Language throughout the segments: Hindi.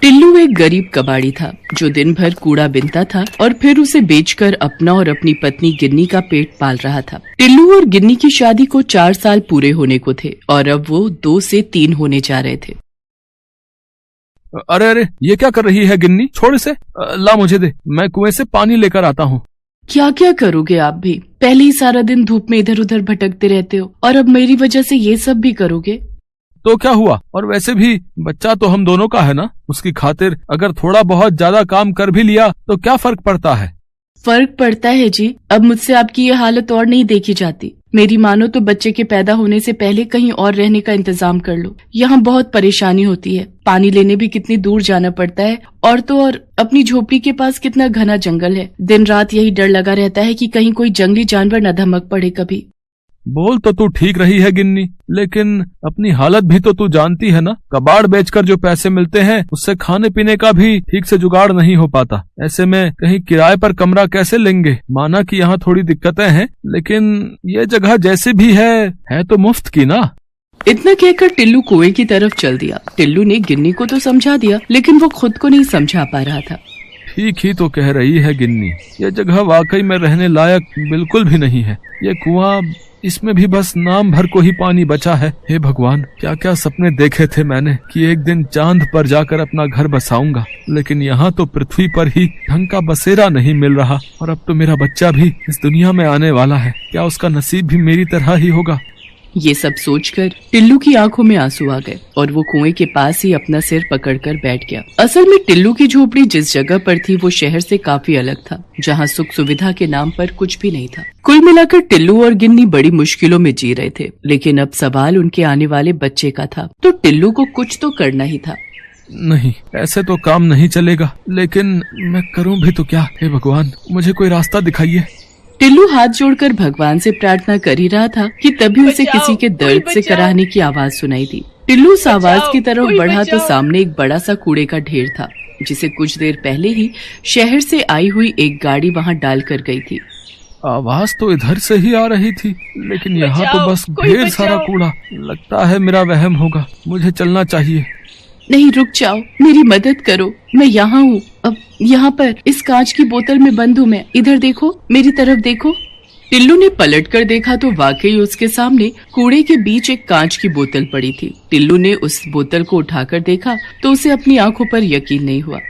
टिल्लू एक गरीब कबाड़ी था जो दिन भर कूड़ा बीनता था और फिर उसे बेचकर अपना और अपनी पत्नी गिन्नी का पेट पाल रहा था। टिल्लू और गिन्नी की शादी को 4 साल पूरे होने को थे और अब वो 2 से 3 होने जा रहे थे। अरे अरे, ये क्या कर रही है गिन्नी? छोड़ इसे, ला मुझे दे, मैं कुएं से पानी लेकर आता हूँ। क्या क्या करोगे आप भी? पहले ही सारा दिन धूप में इधर उधर भटकते रहते हो और अब मेरी वजह से ये सब भी करोगे? तो क्या हुआ? और वैसे भी बच्चा तो हम दोनों का है ना, उसकी खातिर अगर थोड़ा बहुत ज्यादा काम कर भी लिया तो क्या फर्क पड़ता है? फर्क पड़ता है जी। अब मुझसे आपकी ये हालत और नहीं देखी जाती। मेरी मानो तो बच्चे के पैदा होने से पहले कहीं और रहने का इंतजाम कर लो। यहाँ बहुत परेशानी होती है, पानी लेने भी कितनी दूर जाना पड़ता है और तो और अपनी झोपड़ी के पास कितना घना जंगल है। दिन रात यही डर लगा रहता है कि कहीं कोई जंगली जानवर न धमक पड़े कभी। बोल तो तू ठीक रही है गिन्नी, लेकिन अपनी हालत भी तो तू जानती है ना। कबाड़ बेचकर जो पैसे मिलते हैं उससे खाने पीने का भी ठीक से जुगाड़ नहीं हो पाता। ऐसे में कहीं किराए पर कमरा कैसे लेंगे? माना कि यहाँ थोड़ी दिक्कतें हैं, लेकिन ये जगह जैसी भी है तो मुफ्त की ना। इतना कहकर टिल्लू कुएं की तरफ चल दिया। टिल्लू ने गिन्नी को तो समझा दिया, लेकिन वो खुद को नहीं समझा पा रहा था। ठीक ही तो कह रही है गिन्नी, ये जगह वाकई में रहने लायक बिल्कुल भी नहीं है। ये कुआं, इसमें भी बस नाम भर को ही पानी बचा है। हे भगवान, क्या क्या सपने देखे थे मैंने कि एक दिन चांद पर जाकर अपना घर बसाऊंगा, लेकिन यहाँ तो पृथ्वी पर ही ढंग का बसेरा नहीं मिल रहा। और अब तो मेरा बच्चा भी इस दुनिया में आने वाला है, क्या उसका नसीब भी मेरी तरह ही होगा? ये सब सोचकर टिल्लू की आंखों में आंसू आ गए और वो कुएं के पास ही अपना सिर पकड़कर बैठ गया। असल में टिल्लू की झोपड़ी जिस जगह पर थी वो शहर से काफी अलग था, जहाँ सुख सुविधा के नाम पर कुछ भी नहीं था। कुल मिलाकर टिल्लू और गिन्नी बड़ी मुश्किलों में जी रहे थे, लेकिन अब सवाल उनके आने वाले बच्चे का था, तो टिल्लू को कुछ तो करना ही था। नहीं, ऐसे तो काम नहीं चलेगा, लेकिन मैं करूँ भी तो क्या? हे भगवान, मुझे कोई रास्ता दिखाइए। टिल्लू हाथ जोड़कर भगवान से प्रार्थना कर ही रहा था कि तभी उसे किसी के दर्द से कराहने की आवाज सुनाई दी। टिल्लू उस आवाज की तरफ बढ़ा तो सामने एक बड़ा सा कूड़े का ढेर था, जिसे कुछ देर पहले ही शहर से आई हुई एक गाड़ी वहां डाल कर गई थी। आवाज तो इधर से ही आ रही थी, लेकिन यहाँ तो बस ढेर सारा कूड़ा। लगता है मेरा वहम होगा, मुझे चलना चाहिए। नहीं, रुक जाओ, मेरी मदद करो, मैं यहाँ हूँ। अब यहाँ पर इस कांच की बोतल में बंद हूँ मैं। इधर देखो, मेरी तरफ देखो। टिल्लू ने पलटकर देखा तो वाकई उसके सामने कूड़े के बीच एक कांच की बोतल पड़ी थी। टिल्लू ने उस बोतल को उठाकर देखा तो उसे अपनी आंखों पर यकीन नहीं हुआ।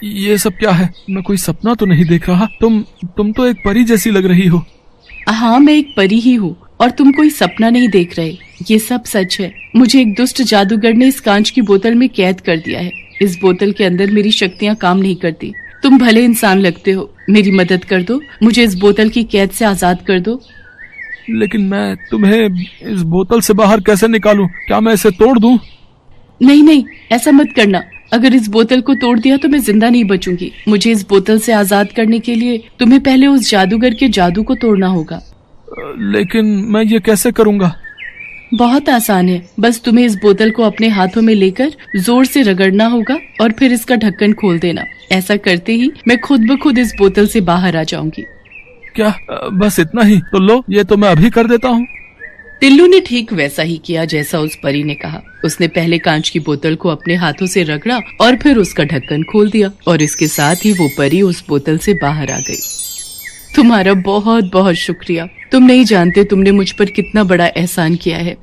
ये सब क्या है? मैं कोई सपना तो नहीं देख रहा? तुम तो एक परी जैसी लग रही हो। हाँ, मैं एक परी ही हूँ और तुम कोई सपना नहीं देख रहे। ये सब सच है। मुझे एक दुष्ट जादूगर ने इस कांच की बोतल में कैद कर दिया है। इस बोतल के अंदर मेरी शक्तियाँ काम नहीं करती। तुम भले इंसान लगते हो, मेरी मदद कर दो, मुझे इस बोतल की कैद से आजाद कर दो। लेकिन मैं तुम्हें इस बोतल से बाहर कैसे निकालूं? क्या मैं इसे तोड़ दूं? नहीं नहीं, ऐसा मत करना। अगर इस बोतल को तोड़ दिया तो मैं जिंदा नहीं बचूंगी। मुझे इस बोतल से आजाद करने के लिए तुम्हें पहले उस जादूगर के जादू को तोड़ना होगा। लेकिन मैं ये कैसे करूँगा? बहुत आसान है। बस तुम्हें इस बोतल को अपने हाथों में लेकर जोर से रगड़ना होगा और फिर इसका ढक्कन खोल देना। ऐसा करते ही मैं खुद ब खुद इस बोतल से बाहर आ जाऊंगी। क्या बस इतना ही? तो लो, ये तो मैं अभी कर देता हूँ। टिल्लू ने ठीक वैसा ही किया जैसा उस परी ने कहा। उसने पहले कांच की बोतल को अपने हाथों से रगड़ा और फिर उसका ढक्कन खोल दिया और इसके साथ ही वो परी उस बोतल से बाहर आ गई। तुम्हारा बहुत बहुत शुक्रिया। तुम नहीं जानते तुमने मुझ पर कितना बड़ा एहसान किया है।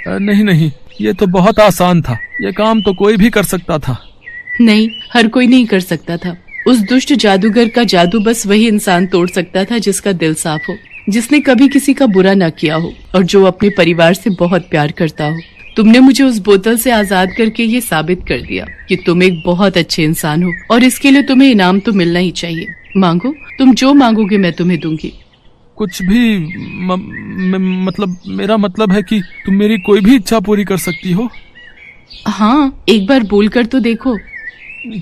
नहीं नहीं, ये तो बहुत आसान था। ये काम तो कोई भी कर सकता था। नहीं, हर कोई नहीं कर सकता था। उस दुष्ट जादूगर का जादू बस वही इंसान तोड़ सकता था जिसका दिल साफ हो, जिसने कभी किसी का बुरा न किया हो और जो अपने परिवार से बहुत प्यार करता हो। तुमने मुझे उस बोतल से आजाद करके ये साबित कर दिया कि तुम एक बहुत अच्छे इंसान हो और इसके लिए तुम्हें इनाम तो मिलना ही चाहिए। मांगो, तुम जो मांगोगे मैं तुम्हें दूंगी। कुछ भी मतलब मेरा मतलब है कि तुम मेरी कोई भी इच्छा पूरी कर सकती हो। हाँ, एक बार बोलकर तो देखो।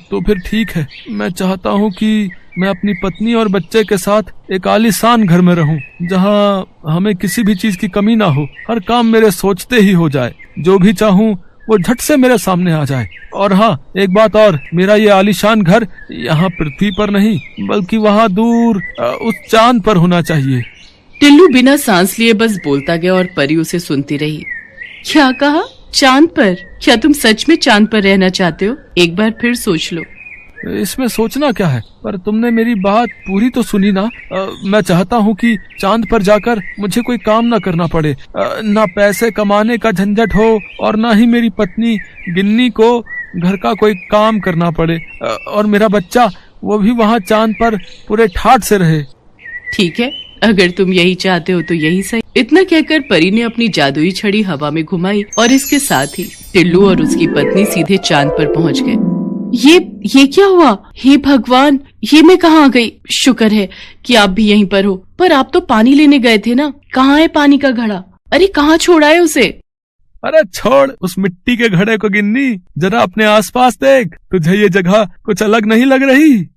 तो फिर ठीक है, मैं चाहता हूँ कि मैं अपनी पत्नी और बच्चे के साथ एक आलीशान घर में रहूं, जहाँ हमें किसी भी चीज की कमी ना हो। हर काम मेरे सोचते ही हो जाए, जो भी चाहूँ वो झट से मेरे सामने आ जाए। और हाँ, एक बात और, मेरा ये आलीशान घर यहाँ पृथ्वी पर नहीं बल्कि वहाँ दूर उस चांद पर होना चाहिए। टिल्लू बिना सांस लिए बस बोलता गया और परी उसे सुनती रही। क्या कहा? चांद पर? क्या तुम सच में चांद पर रहना चाहते हो? एक बार फिर सोच लो। इसमें सोचना क्या है? पर तुमने मेरी बात पूरी तो सुनी ना। मैं चाहता हूँ कि चांद पर जाकर मुझे कोई काम ना करना पड़े, ना पैसे कमाने का झंझट हो और ना ही मेरी पत्नी गिन्नी को घर का कोई काम करना पड़े, और मेरा बच्चा वो भी वहाँ चांद पर पूरे ठाठ से रहे। ठीक है, अगर तुम यही चाहते हो तो यही सही। इतना कहकर परी ने अपनी जादुई छड़ी हवा में घुमाई और इसके साथ ही टिल्लू और उसकी पत्नी सीधे चांद पर पहुंच गए। ये क्या हुआ? हे भगवान, ये मैं कहाँ आ गई? शुक्र है कि आप भी यहीं पर हो। पर आप तो पानी लेने गए थे ना, कहाँ है पानी का घड़ा? अरे कहाँ छोड़ा है उसे? अरे छोड़ उस मिट्टी के घड़े को गिन्नी, जरा अपने आसपास देख, तुझे ये जगह कुछ अलग नहीं लग रही?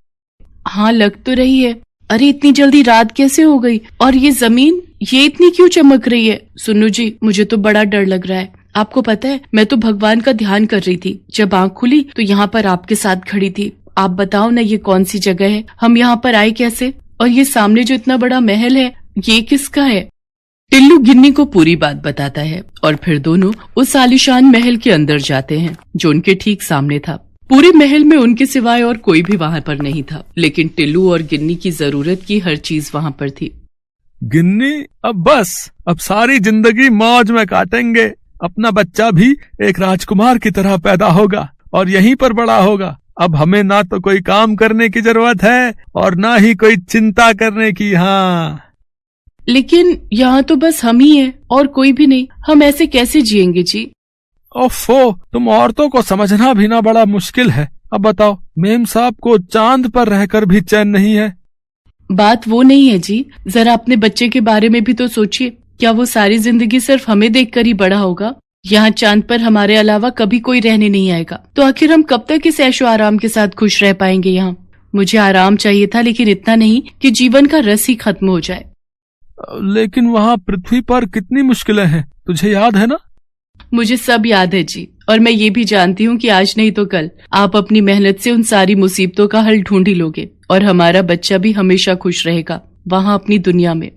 हाँ, लग तो रही है। अरे इतनी जल्दी रात कैसे हो गई? और ये जमीन, ये इतनी क्यों चमक रही है? सुनो जी, मुझे तो बड़ा डर लग रहा है। आपको पता है, मैं तो भगवान का ध्यान कर रही थी। जब आँख खुली तो यहाँ पर आपके साथ खड़ी थी। आप बताओ ना, ये कौन सी जगह है? हम यहाँ पर आए कैसे? और ये सामने जो इतना बड़ा महल है, ये किसका है? टिल्लू गिन्नी को पूरी बात बताता है और फिर दोनों उस आलीशान महल के अंदर जाते हैं जो उनके ठीक सामने था। पूरे महल में उनके सिवाय और कोई भी वहाँ पर नहीं था, लेकिन टिल्लू और गिन्नी की जरूरत की हर चीज वहाँ पर थी। गिन्नी, अब सारी जिंदगी मौज में काटेंगे। अपना बच्चा भी एक राजकुमार की तरह पैदा होगा और यहीं पर बड़ा होगा। अब हमें ना तो कोई काम करने की जरूरत है और ना ही कोई चिंता करने की। हाँ, लेकिन यहाँ तो बस हम ही हैं और कोई भी नहीं। हम ऐसे कैसे जिएंगे जी? ओफो, तुम औरतों को समझना भी ना बड़ा मुश्किल है। अब बताओ, मेम साहब को चांद पर रहकर भी चैन नहीं है। बात वो नहीं है जी, जरा अपने बच्चे के बारे में भी तो सोचिए। क्या वो सारी जिंदगी सिर्फ हमें देखकर ही बड़ा होगा? यहाँ चांद पर हमारे अलावा कभी कोई रहने नहीं आएगा, तो आखिर हम कब तक इस ऐशो आराम के साथ खुश रह पाएंगे यहाँ? मुझे आराम चाहिए था, लेकिन इतना नहीं कि जीवन का रस ही खत्म हो जाए। लेकिन वहाँ पृथ्वी पर कितनी मुश्किलें हैं, तुझे याद है ना? मुझे सब याद है जी, और मैं ये भी जानती हूँ कि आज नहीं तो कल आप अपनी मेहनत से उन सारी मुसीबतों का हल ढूंढ ही लोगे और हमारा बच्चा भी हमेशा खुश रहेगा वहाँ अपनी दुनिया में।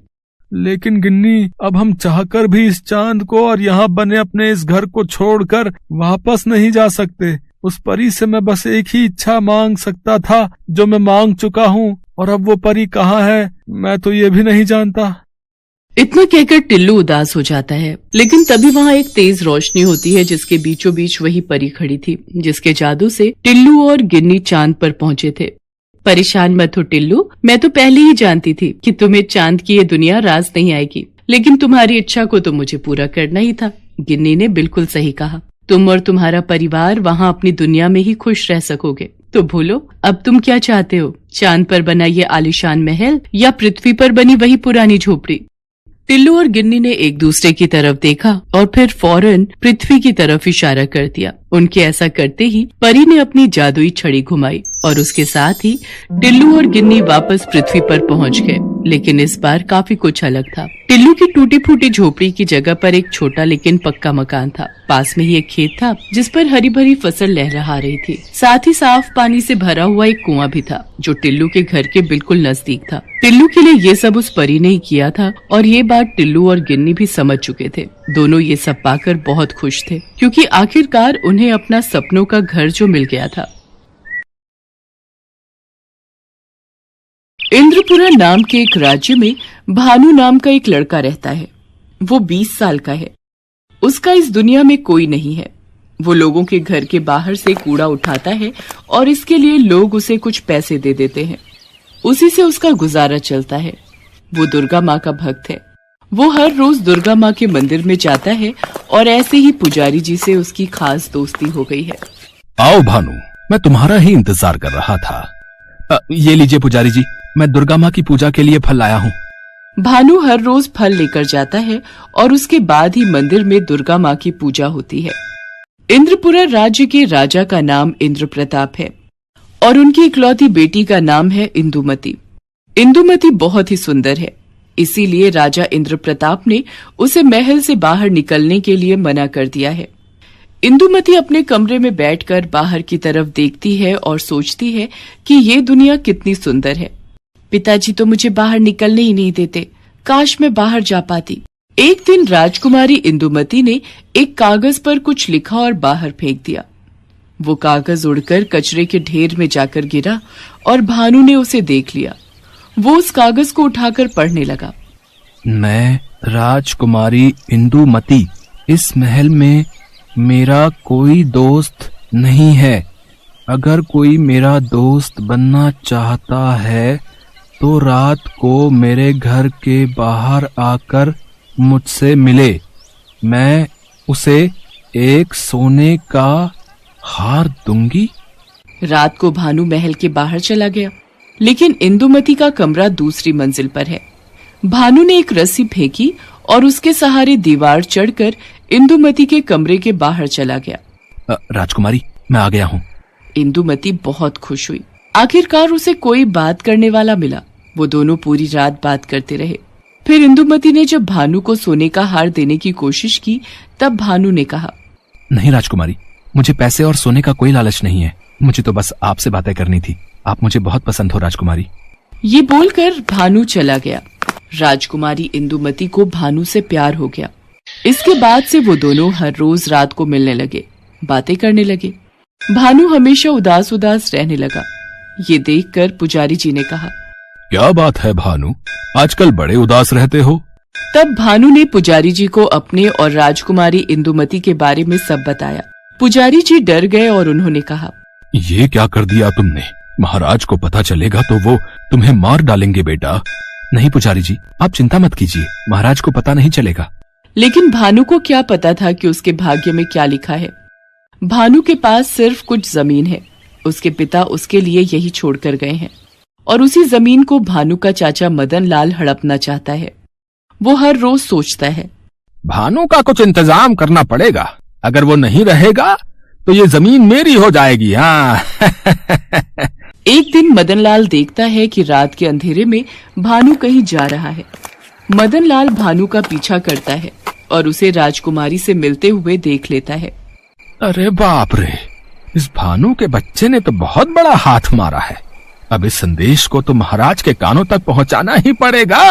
लेकिन गिन्नी, अब हम चाहकर भी इस चांद को और यहाँ बने अपने इस घर को छोड़कर वापस नहीं जा सकते। उस परी से मैं बस एक ही इच्छा मांग सकता था जो मैं मांग चुका हूँ, और अब वो परी कहाँ है मैं तो ये भी नहीं जानता। इतना कहकर टिल्लू उदास हो जाता है, लेकिन तभी वहाँ एक तेज रोशनी होती है जिसके बीचों बीच वही परी खड़ी थी जिसके जादू से टिल्लू और गिन्नी चांद पर पहुँचे थे। परेशान मत हो टिल्लू, मैं तो पहले ही जानती थी कि तुम्हें चांद की ये दुनिया रास नहीं आएगी, लेकिन तुम्हारी इच्छा को तो मुझे पूरा करना ही था। गिन्नी ने बिल्कुल सही कहा, तुम और तुम्हारा परिवार वहाँ अपनी दुनिया में ही खुश रह सकोगे। तो बोलो, अब तुम क्या चाहते हो? चांद पर बना ये आलीशान महल या पृथ्वी पर बनी वही पुरानी झोपड़ी? टिल्लू और गिन्नी ने एक दूसरे की तरफ देखा और फिर फौरन पृथ्वी की तरफ इशारा कर दिया। उनके ऐसा करते ही परी ने अपनी जादुई छड़ी घुमाई और उसके साथ ही टिल्लू और गिन्नी वापस पृथ्वी पर पहुंच गए। लेकिन इस बार काफी कुछ अलग था। टिल्लू की टूटी फूटी झोपड़ी की जगह पर एक छोटा लेकिन पक्का मकान था। पास में ही एक खेत था जिस पर हरी भरी फसल लहरा रही थी। साथ ही साफ पानी से भरा हुआ एक कुआं भी था जो टिल्लू के घर के बिल्कुल नजदीक था। टिल्लू के लिए ये सब उस परी ने ही किया था और ये बात टिल्लू और गिन्नी भी समझ चुके थे। दोनों ये सब पाकर बहुत खुश थे क्योंकि आखिरकार उन्हें अपना सपनों का घर जो मिल गया था। इंद्रपुरा नाम के एक राज्य में भानु नाम का एक लड़का रहता है। वो 20 साल का है। उसका इस दुनिया में कोई नहीं है। वो लोगों के घर के बाहर से कूड़ा उठाता है और इसके लिए लोग उसे कुछ पैसे दे देते हैं। उसी से उसका गुजारा चलता है। वो दुर्गा माँ का भक्त है। वो हर रोज दुर्गा माँ के मंदिर में जाता है और ऐसे ही पुजारी जी से उसकी खास दोस्ती हो गई है। आओ भानु, मैं तुम्हारा ही इंतजार कर रहा था। ये लीजिए पुजारी जी, मैं दुर्गा माँ की पूजा के लिए फल लाया हूँ। भानु हर रोज फल लेकर जाता है और उसके बाद ही मंदिर में दुर्गा माँ की पूजा होती है। इंद्रपुरा राज्य के राजा का नाम इंद्र प्रताप है और उनकी इकलौती बेटी का नाम है इंदुमती। इंदुमती बहुत ही सुंदर है, इसीलिए राजा इंद्र प्रताप ने उसे महल से बाहर निकलने के लिए मना कर दिया है। इंदुमती अपने कमरे में बैठकर बाहर की तरफ देखती है और सोचती है कि ये दुनिया कितनी सुंदर है। पिताजी तो मुझे बाहर निकलने ही नहीं देते। काश मैं बाहर जा पाती। एक दिन राजकुमारी इंदुमती ने एक कागज पर कुछ लिखा और बाहर फेंक दिया। वो कागज उड़कर कचरे के ढेर में जाकर गिरा और भानु ने उसे देख लिया। वो उस कागज को उठाकर पढ़ने लगा। मैं राजकुमारी इंदुमती, इस महल में मेरा कोई दोस्त नहीं है। अगर कोई मेरा दोस्त बनना चाहता है तो रात को मेरे घर के बाहर आकर मुझसे मिले। मैं उसे एक सोने का हार दूंगी। रात को भानु महल के बाहर चला गया, लेकिन इंदुमती का कमरा दूसरी मंजिल पर है। भानु ने एक रस्सी फेंकी और उसके सहारे दीवार चढ़कर इंदुमती के कमरे के बाहर चला गया। राजकुमारी, मैं आ गया हूँ। इंदुमती बहुत खुश हुई। आखिरकार उसे कोई बात करने वाला मिला। वो दोनों पूरी रात बात करते रहे। फिर इंदुमती ने जब भानु को सोने का हार देने की कोशिश की, तब भानु ने कहा, नहीं राजकुमारी, मुझे पैसे और सोने का कोई लालच नहीं है। मुझे तो बस आपसे बातें करनी थी। आप मुझे बहुत पसंद हो राजकुमारी। ये बोलकर भानु चला गया। राजकुमारी इंदुमती को भानु से प्यार हो गया। इसके बाद से वो दोनों हर रोज रात को मिलने लगे, बातें करने लगे। भानु हमेशा उदास उदास रहने लगा। ये देखकर पुजारी जी ने कहा, क्या बात है भानु, आजकल बड़े उदास रहते हो? तब भानु ने पुजारी जी को अपने और राजकुमारी इंदुमती के बारे में सब बताया। पुजारी जी डर गए और उन्होंने कहा, ये क्या कर दिया तुमने? महाराज को पता चलेगा तो वो तुम्हें मार डालेंगे बेटा। नहीं पुजारी जी, आप चिंता मत कीजिए, महाराज को पता नहीं चलेगा। लेकिन भानु को क्या पता था कि उसके भाग्य में क्या लिखा है। भानु के पास सिर्फ कुछ जमीन है। उसके पिता उसके लिए यही छोड़कर गए हैं और उसी जमीन को भानु का चाचा मदन लाल हड़पना चाहता है। वो हर रोज सोचता है, भानु का कुछ इंतजाम करना पड़ेगा। अगर वो नहीं रहेगा तो ये जमीन मेरी हो जाएगी। हाँ। एक दिन मदन लाल देखता है कि रात के अंधेरे में भानु कहीं जा रहा है। मदन लाल भानु का पीछा करता है और उसे राजकुमारी से मिलते हुए देख लेता है। अरे बाप रे, इस भानु के बच्चे ने तो बहुत बड़ा हाथ मारा है। अब इस संदेश को तो महाराज के कानों तक पहुंचाना ही पड़ेगा।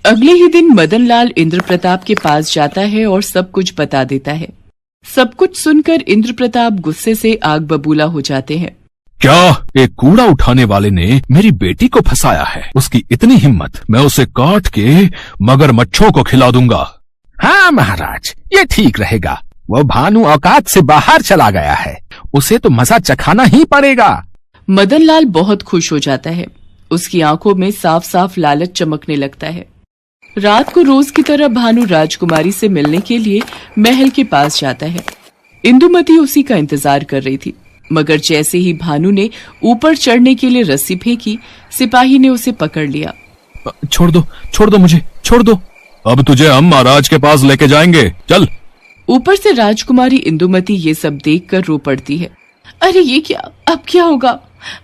अगले ही दिन मदन लाल इंद्र प्रताप के पास जाता है और सब कुछ बता देता है। सब कुछ सुनकर इंद्र प्रताप गुस्से से आग बबूला हो जाते हैं। क्या एक कूड़ा उठाने वाले ने मेरी बेटी को फंसाया है? उसकी इतनी हिम्मत, मैं उसे काट के मगरमच्छों को खिला दूंगा। हाँ महाराज, ये ठीक रहेगा। वो भानु औकात से बाहर चला गया है, उसे तो मजा चखाना ही पड़ेगा। मदन लाल बहुत खुश हो जाता है। उसकी आंखों में साफ साफ लालच चमकने लगता है। रात को रोज की तरह भानु राजकुमारी से मिलने के लिए महल के पास जाता है। इंदुमती उसी का इंतजार कर रही थी, मगर जैसे ही भानु ने ऊपर चढ़ने के लिए रस्सी फेंकी, सिपाही ने उसे पकड़ लिया। छोड़ दो मुझे, छोड़ दो। अब तुझे हम महाराज के पास लेके जाएंगे, चल। ऊपर से राजकुमारी इंदुमती ये सब देखकर रो पड़ती है। अरे ये क्या, अब क्या होगा?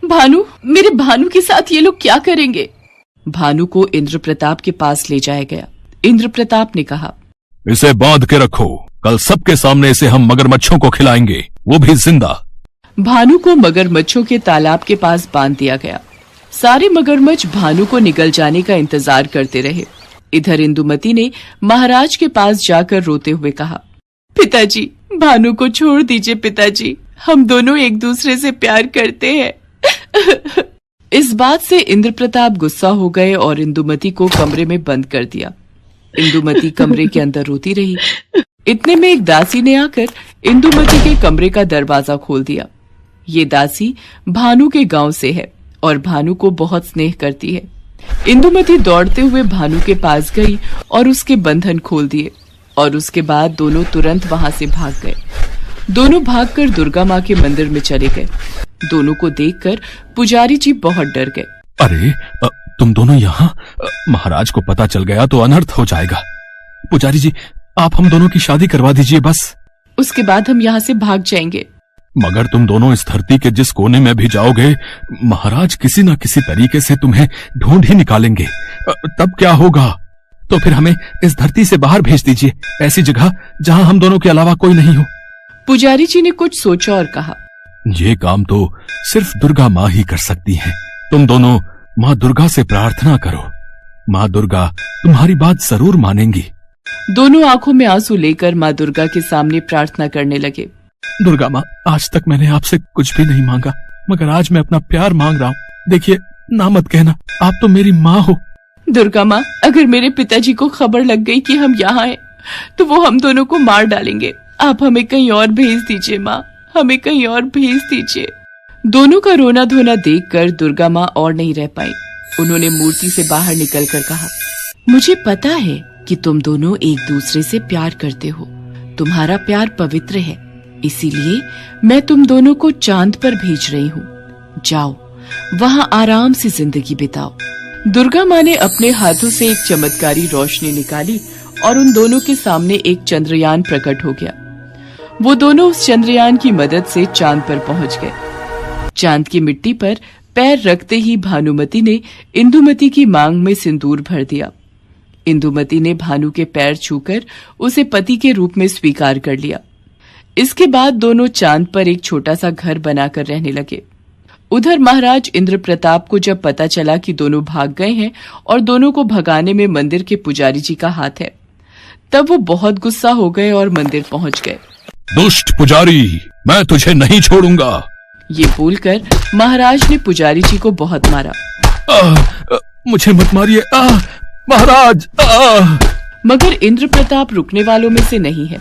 भानु, मेरे भानु के साथ ये लोग क्या करेंगे? भानु को इंद्र प्रताप के पास ले जाया गया। इंद्र प्रताप ने कहा, इसे बांध के रखो, कल सबके सामने इसे हम मगरमच्छों को खिलाएंगे, वो भी जिंदा। भानु को मगरमच्छों के तालाब के पास बांध दिया गया। सारे मगरमच्छ भानु को निगल जाने का इंतजार करते रहे। इधर इंदुमती ने महाराज के पास जाकर रोते हुए कहा, पिताजी, भानु को छोड़ दीजिए पिताजी, हम दोनों एक दूसरे से प्यार करते हैं। इस बात से इंद्र प्रताप गुस्सा हो गए और इंदुमती को कमरे में बंद कर दिया। इंदुमती कमरे के अंदर रोती रही। इतने में एक दासी ने आकर इंदुमती के कमरे का दरवाजा खोल दिया। ये दासी भानु के गांव से है और भानु को बहुत स्नेह करती है। इंदुमती दौड़ते हुए भानु के पास गई और उसके बंधन खोल दिए और उसके बाद दोनों तुरंत वहां से भाग गए। दोनों भागकर दुर्गा माँ के मंदिर में चले गए। दोनों को देखकर पुजारी जी बहुत डर गए। अरे तुम दोनों यहाँ? महाराज को पता चल गया तो अनर्थ हो जाएगा। पुजारी जी, आप हम दोनों की शादी करवा दीजिए बस। उसके बाद हम यहाँ से भाग जाएंगे। मगर तुम दोनों इस धरती के जिस कोने में भी जाओगे, महाराज किसी न किसी तरीके से तुम्हें ढूंढ ही निकालेंगे। तब क्या होगा? तो फिर हमें इस धरती से बाहर भेज दीजिए, ऐसी जगह जहाँ हम दोनों के अलावा कोई नहीं हो। पुजारी जी ने कुछ सोचा और कहा, ये काम तो सिर्फ दुर्गा माँ ही कर सकती हैं। तुम दोनों माँ दुर्गा से प्रार्थना करो। माँ दुर्गा तुम्हारी बात जरूर मानेंगी। दोनों आंखों में आंसू लेकर माँ दुर्गा के सामने प्रार्थना करने लगे। दुर्गा माँ, आज तक मैंने आपसे कुछ भी नहीं मांगा, मगर आज मैं अपना प्यार मांग रहा हूँ। देखिए, ना मत कहना, आप तो मेरी माँ हो। दुर्गा माँ, अगर मेरे पिताजी को खबर लग गई कि हम यहाँ हैं, तो वो हम दोनों को मार डालेंगे। आप हमें कहीं और भेज दीजिए माँ, हमें कहीं और भेज दीजिए। दोनों का रोना धोना देखकर दुर्गा माँ और नहीं रह पाई। उन्होंने मूर्ति से बाहर निकलकर कहा, मुझे पता है कि तुम दोनों एक दूसरे से प्यार करते हो। तुम्हारा प्यार पवित्र है, इसीलिए मैं तुम दोनों को चांद पर भेज रही हूँ। जाओ, वहाँ आराम से जिंदगी बिताओ। दुर्गा माँ ने अपने हाथों से एक चमत्कारी रोशनी निकाली और उन दोनों के सामने एक चंद्रयान प्रकट हो गया। वो दोनों उस चंद्रयान की मदद से चांद पर पहुंच गए। चांद की मिट्टी पर पैर रखते ही भानुमति ने इंदुमति की मांग में सिंदूर भर दिया। इंदुमति ने भानु के पैर छूकर उसे पति के रूप में स्वीकार कर लिया। इसके बाद दोनों चांद पर एक छोटा सा घर बनाकर रहने लगे। उधर महाराज इंद्रप्रताप को जब पता चला कि दोनों भाग गए हैं और दोनों को भगाने में मंदिर के पुजारी जी का हाथ है, तब वो बहुत गुस्सा हो गए और मंदिर पहुंच गए। दुष्ट पुजारी, मैं तुझे नहीं छोड़ूंगा। ये बोलकर महाराज ने पुजारी जी को बहुत मारा। मुझे मत मारिए महाराज। मगर इंद्रप्रताप रुकने वालों में से नहीं है।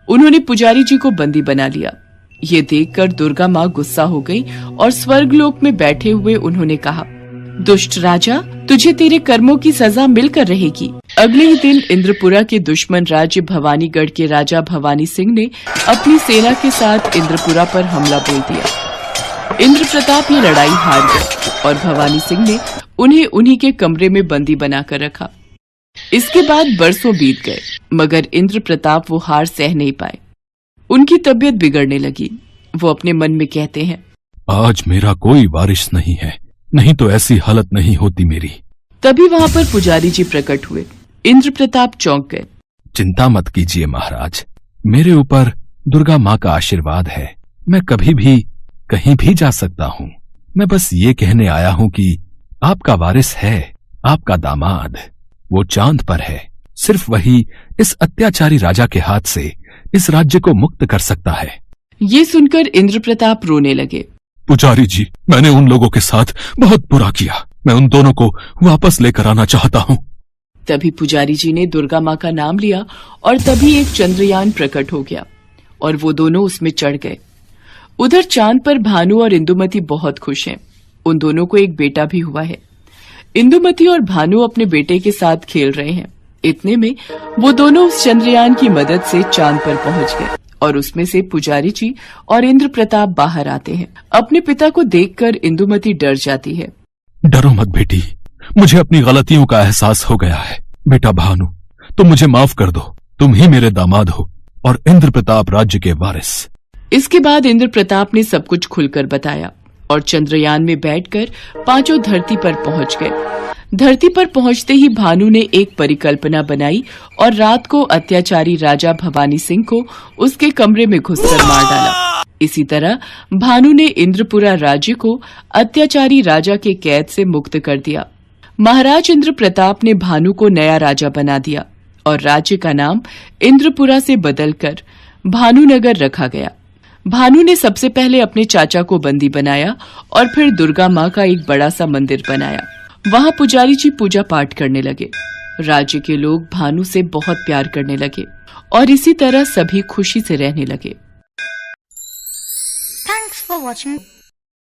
उन्होंने पुजारी जी को बंदी बना लिया। ये देखकर दुर्गा माँ गुस्सा हो गई और स्वर्गलोक में बैठे हुए उन्होंने कहा, दुष्ट राजा, तुझे तेरे कर्मों की सजा मिलकर रहेगी। अगले ही दिन इंद्रपुरा के दुश्मन राज्य भवानीगढ़ के राजा भवानी सिंह ने अपनी सेना के साथ इंद्रपुरा पर हमला बोल दिया। इंद्रप्रताप ये लड़ाई हार गए और भवानी सिंह ने उन्हें उन्हीं के कमरे में बंदी बनाकर रखा। इसके बाद बरसों बीत गए, मगर इंद्रप्रताप वो हार सह नहीं पाए। उनकी तबीयत बिगड़ने लगी। वो अपने मन में कहते हैं, आज मेरा कोई वारिस नहीं है, नहीं तो ऐसी हालत नहीं होती मेरी। तभी वहाँ पर पुजारी जी प्रकट हुए। इंद्रप्रताप चौंक गए। चिंता मत कीजिए महाराज, मेरे ऊपर दुर्गा माँ का आशीर्वाद है। मैं कभी भी कहीं भी जा सकता हूँ। मैं बस ये कहने आया हूँ कि आपका वारिस है, आपका दामाद। वो चांद पर है। सिर्फ वही इस अत्याचारी राजा के हाथ से इस राज्य को मुक्त कर सकता है। ये सुनकर इंद्रप्रताप रोने लगे। पुजारी जी, मैंने उन लोगों के साथ बहुत बुरा किया। मैं उन दोनों को वापस लेकर आना चाहता हूँ। तभी पुजारी जी ने दुर्गा माँ का नाम लिया और तभी एक चंद्रयान प्रकट हो गया और वो दोनों उसमें चढ़ गए। उधर चांद पर भानु और इंदुमति बहुत खुश हैं। उन दोनों को एक बेटा भी हुआ है। इंदुमति और भानु अपने बेटे के साथ खेल रहे हैं। इतने में वो दोनों उस चंद्रयान की मदद से चांद पर पहुंच गए और उसमें से पुजारी जी और इंद्रप्रताप बाहर आते हैं। अपने पिता को देखकर इंदुमति डर जाती है। डरो मत बेटी, मुझे अपनी गलतियों का एहसास हो गया है। बेटा भानु, तुम मुझे माफ कर दो। तुम ही मेरे दामाद हो और इंद्रप्रताप राज्य के वारिस। इसके बाद इंद्रप्रताप ने सब कुछ खुलकर बताया और चंद्रयान में बैठकर पांचों धरती पर पहुंच गए। धरती पर पहुंचते ही भानु ने एक परिकल्पना बनाई और रात को अत्याचारी राजा भवानी सिंह को उसके कमरे में घुसकर मार डाला। इसी तरह भानु ने इंद्रपुरा राज्य को अत्याचारी राजा के कैद से मुक्त कर दिया। महाराज इंद्रप्रताप ने भानु को नया राजा बना दिया और राज्य का नाम इंद्रपुरा से बदलकर भानुनगर रखा गया। भानु ने सबसे पहले अपने चाचा को बंदी बनाया और फिर दुर्गा माँ का एक बड़ा सा मंदिर बनाया। वहाँ पुजारी जी पूजा पाठ करने लगे। राज्य के लोग भानु से बहुत प्यार करने लगे और इसी तरह सभी खुशी से रहने लगे। Thanks for watching.